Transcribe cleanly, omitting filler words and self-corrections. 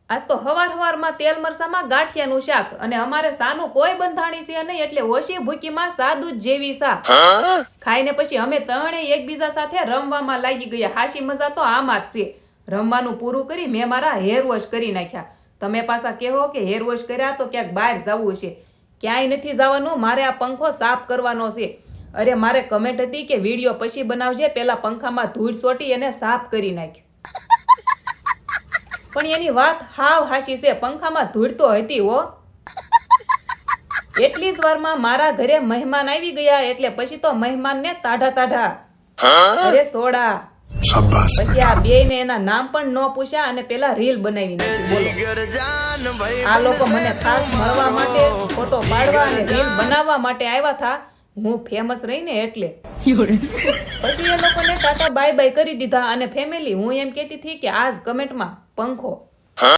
આજ તો હવારમાં તેલ મરસામાં ગાંઠિયાનું શાક અને અમારે સાનું કોઈ બંધાણી છે નહીં એટલે ઓછી ભૂકીમાં સાદું જ જેવી સા ખાઈને પછી અમે ત્રણેય એકબીજા સાથે રમવામાં લાગી ગયા. હાશી મજા તો આમાં જ છે. રમવાનું પૂરું કરી મેં મારા હેર વોશ કરી નાખ્યા. તમે પાછા કહો કે હેર વોશ કર્યા તો ક્યાંક બહાર જવું છે. ક્યાંય નથી જવાનું, મારે આ પંખો સાફ કરવાનો છે. અરે મારે કમેન્ટ હતી કે વિડીયો પછી બનાવજે, પેલા પંખામાં ધૂળ સોટી એને સાફ કરી નાખ્યો. પણ એની વાત હાવ હાશી છે, પંખામાં ધૂળ તો હતી હો. એટલી જ વારમાં મારા ઘરે મહેમાન આવી ગયા એટલે પછી તો મહેમાનને તાઢા. અરે સોડા. પછી આ બેયને એના નામ પણ ન પૂછ્યા અને પેલા રીલ બનાવી નાખી. બોલો, આ લોકો મને ખાસ મળવા માટે, ફોટો પાડવા અને રીલ બનાવવા માટે આવ્યા હતા. હું ફેમસ રહીને એટલે. પછી એ લોકોને ટાટા બાય બાય કરી દીધા અને ફેમિલી હું એમ કહેતી હતી કે આજ કમેન્ટમાં પંખો